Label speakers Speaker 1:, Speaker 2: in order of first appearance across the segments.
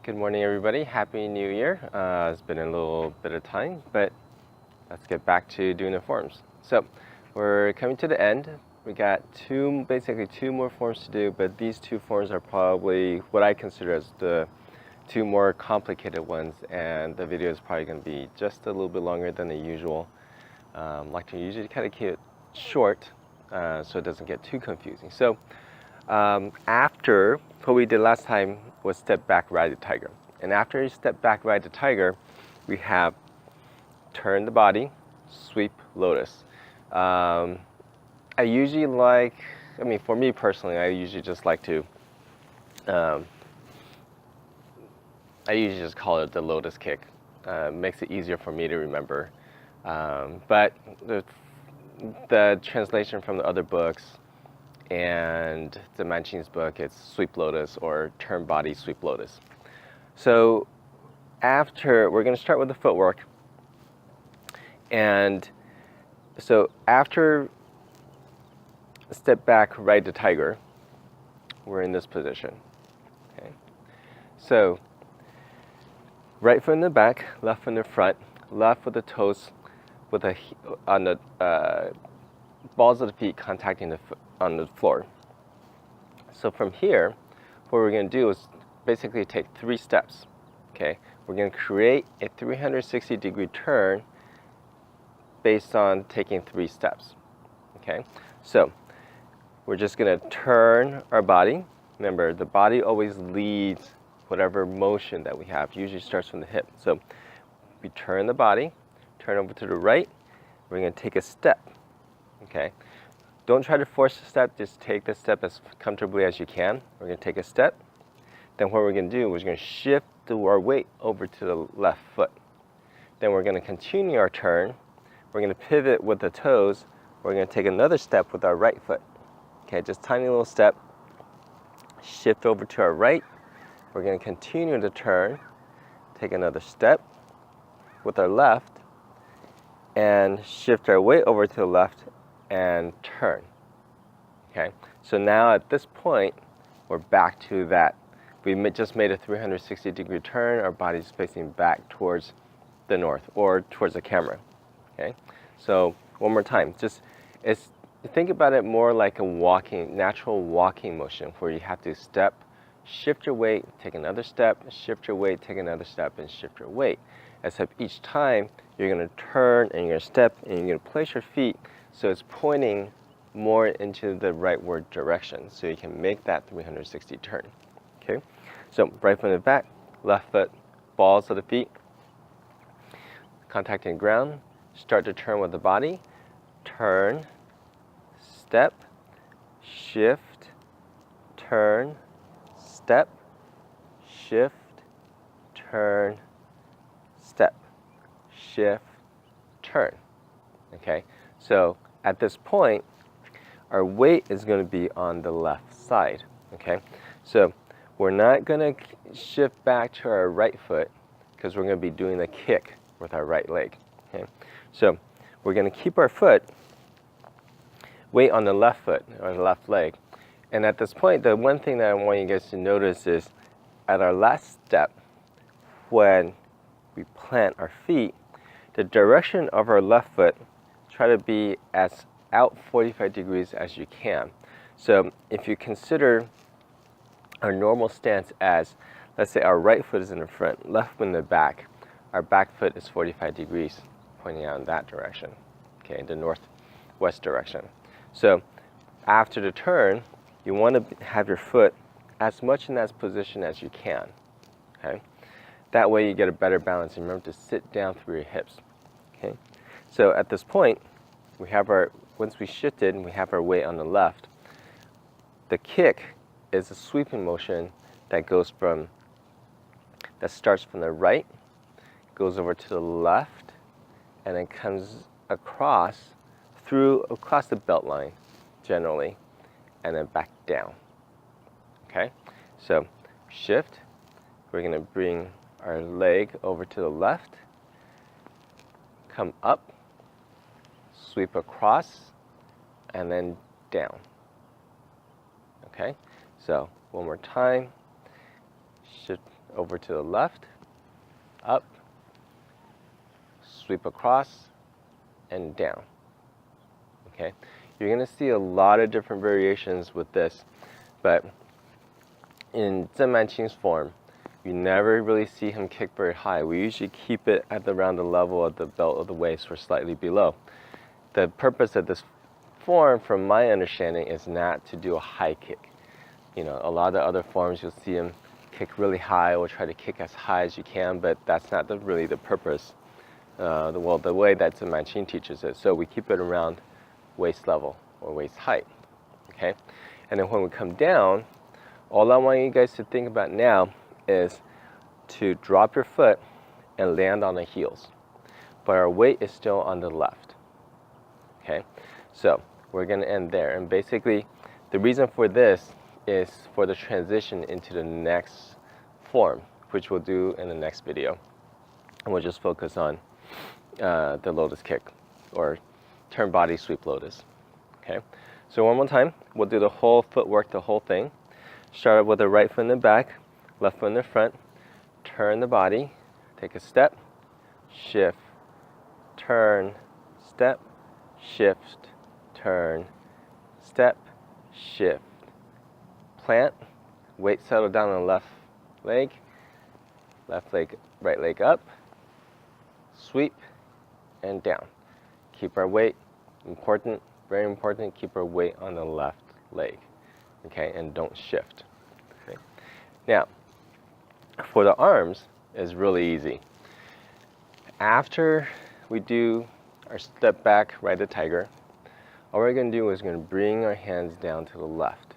Speaker 1: Good morning, everybody. Happy New Year. It's been a little bit of time, but let's get back to doing the forms. So we're coming to the end. We got basically two more forms to do, but these two forms are probably what I consider as the two more complicated ones, and the video is probably going to be just a little bit longer than the usual. Like to usually kind of keep it short so it doesn't get too confusing. So after what we did last time was step back, ride the tiger. And after you step back, ride the tiger, we have turn the body, sweep, lotus. I usually for me personally, I usually just like to, I usually just call it the lotus kick. Makes it easier for me to remember. But the translation from the other books and the Manchin's book, it's sweep lotus or turn body, sweep lotus. So we're going to start with the footwork. And so after step back, ride the tiger, we're in this position. Okay. So right foot in the back, left foot in the front, left with the toes on the balls of the feet contacting on the floor. So from here, what we're going to do is basically take 3 steps. Okay, we're going to create a 360-degree turn based on taking 3 steps. Okay, so we're just going to turn our body. Remember, the body always leads whatever motion that we have. Usually starts from the hip. So we turn the body, turn over to the right. We're going to take a step. Okay, don't try to force the step. Just take the step as comfortably as you can. We're going to take a step. Then what we're going to do is we're going to shift our weight over to the left foot. Then we're going to continue our turn. We're going to pivot with the toes. We're going to take another step with our right foot. Okay, just tiny little step. Shift over to our right. We're going to continue to turn. Take another step with our left and shift our weight over to the left and turn. Okay, so now at this point, we're back to that. We just made a 360-degree turn. Our body's facing back towards the north or towards the camera. Okay, so one more time. Think about it more like a natural walking motion where you have to step, shift your weight, take another step, shift your weight, take another step, and shift your weight. Except each time you're going to turn and you're going to step and you're going to place your feet so it's pointing more into the rightward direction so you can make that 360 turn. Okay, so right foot in the back, left foot, balls of the feet, contacting the ground, start to turn with the body, turn, step, shift, turn, step, shift, turn, step, shift, turn. Okay, so at this point, our weight is going to be on the left side. Okay, so we're not going to shift back to our right foot because we're going to be doing the kick with our right leg. Okay, so we're going to keep our weight on the left foot or the left leg. And at this point, the one thing that I want you guys to notice is at our last step, when we plant our feet, the direction of our left foot, try to be as out 45 degrees as you can. So if you consider our normal stance as, let's say our right foot is in the front, left foot in the back, our back foot is 45 degrees pointing out in that direction, okay, the northwest direction. So after the turn, you want to have your foot as much in that position as you can. Okay, that way you get a better balance. And remember to sit down through your hips. Okay, so at this point, once we shifted and we have our weight on the left, the kick is a sweeping motion that starts from the right, goes over to the left, and then comes across the belt line generally, and then back down. Okay, so shift, we're going to bring our leg over to the left, come up, sweep across, and then down. Okay, so one more time, shift over to the left, up, sweep across, and down. Okay, you're going to see a lot of different variations with this, but in Zhen Ching's form, you never really see him kick very high. We usually keep it at around the level of the belt of the waist or slightly below. The purpose of this form, from my understanding, is not to do a high kick. You know, a lot of the other forms you'll see him kick really high or try to kick as high as you can, but that's not really the purpose. The way that Zhen Ching teaches it. So we keep it around waist level or waist height. Okay, and then when we come down, all I want you guys to think about now is to drop your foot and land on the heels, but our weight is still on the left. Okay, so we're going to end there, and basically the reason for this is for the transition into the next form, which we'll do in the next video, and we'll just focus on the lotus kick or turn body sweep lotus. Okay, so one more time, we'll do the whole footwork, the whole thing. Start up with the right foot in the back, left foot in the front, turn the body, take a step, shift, turn, step, shift, turn, step, shift, plant, weight settle down on the left leg, right leg up, sweep, and down. Keep our weight, important, very important, keep our weight on the left leg, okay, and don't shift. Okay. Now, for the arms, it's really easy. After we do our step back, ride the tiger, all we're going to do is going to bring our hands down to the left,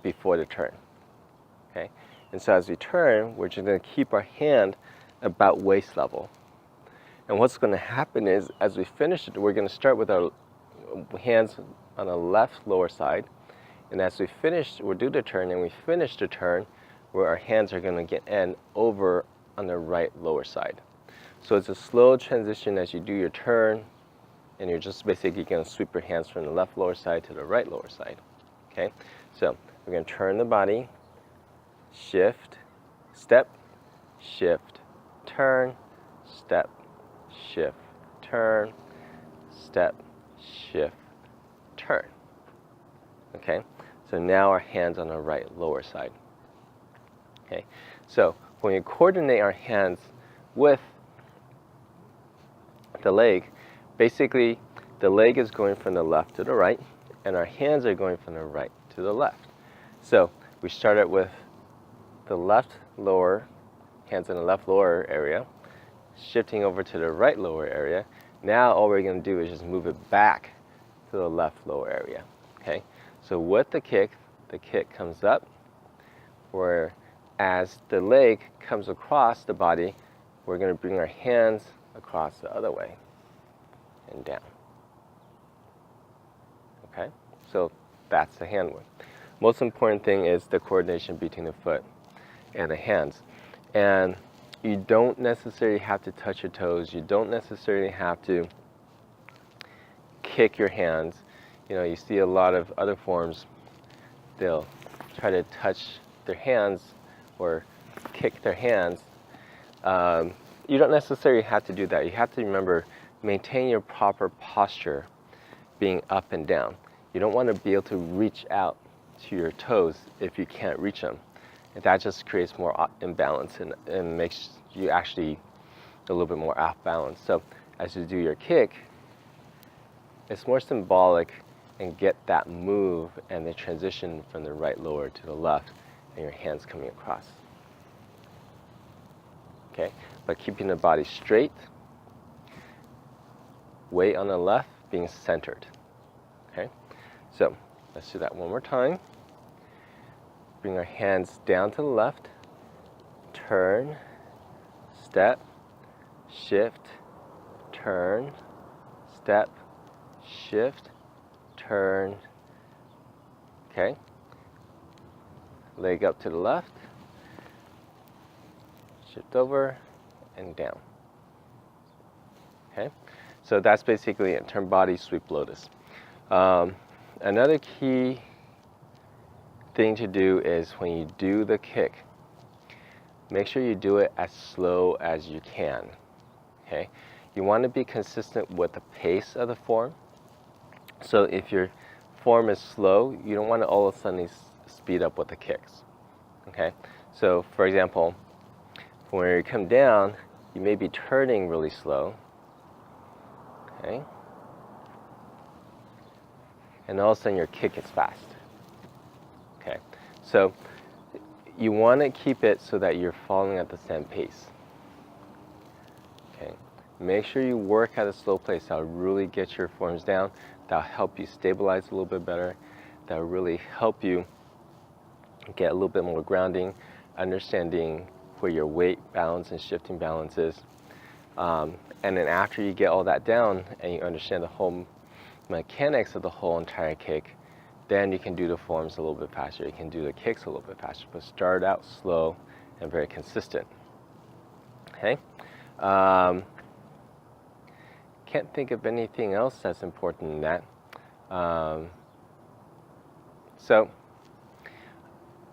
Speaker 1: before the turn. Okay, and so as we turn, we're just going to keep our hand about waist level. And what's going to happen is, as we finish it, we're going to start with our hands on the left lower side, and as we finish, we'll do the turn, and we finish the turn, where our hands are going to get end over on the right lower side. So it's a slow transition as you do your turn, and you're just basically going to sweep your hands from the left lower side to the right lower side. Okay, so we're going to turn the body, shift, step, shift, turn, step, shift, turn, step, shift, turn. Okay, so now our hands on the right lower side. Okay, so when we coordinate our hands with the leg, basically the leg is going from the left to the right, and our hands are going from the right to the left. So we start out with the left lower, hands in the left lower area, shifting over to the right lower area. Now all we're going to do is just move it back to the left lower area. Okay, so with the kick comes up, where as the leg comes across the body, we're going to bring our hands across the other way and down. Okay, so that's the hand work. Most important thing is the coordination between the foot and the hands. And you don't necessarily have to touch your toes. You don't necessarily have to kick your hands. You know, you see a lot of other forms, they'll try to touch their hands or kick their hands. You don't necessarily have to do that. You have to remember, maintain your proper posture, being up and down. You don't want to be able to reach out to your toes if you can't reach them. And that just creates more imbalance and makes you actually a little bit more off balance. So as you do your kick, it's more symbolic and get that move and the transition from the right lower to the left and your hands coming across. Okay, but keeping the body straight, weight on the left, being centered. Okay, so let's do that one more time. Bring our hands down to the left, turn, step, shift, turn, step, shift, turn. Okay, leg up to the left, shift over and down. Okay, so that's basically it. Turn body sweep lotus. Another key thing to do is when you do the kick, make sure you do it as slow as you can. Okay, you want to be consistent with the pace of the form. So if your form is slow, you don't want to all of a sudden speed up with the kicks. Okay, so for example, when you come down, you may be turning really slow. Okay, and all of a sudden your kick is fast. Okay, so you want to keep it so that you're following at the same pace. Okay, make sure you work at a slow pace. That'll really get your forms down. That'll help you stabilize a little bit better. That'll really help you get a little bit more grounding, understanding where your weight balance and shifting balance is. And then after you get all that down and you understand the whole mechanics of the whole entire kick, then you can do the forms a little bit faster. You can do the kicks a little bit faster, but start out slow and very consistent. Okay? Can't think of anything else that's important in that. So,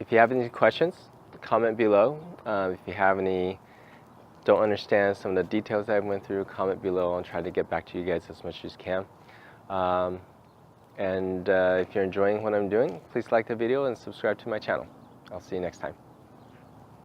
Speaker 1: if you have any questions, comment below. If you have any, don't understand some of the details I went through, comment below. I'll try to get back to you guys as much as you can. If you're enjoying what I'm doing, please like the video and subscribe to my channel. I'll see you next time.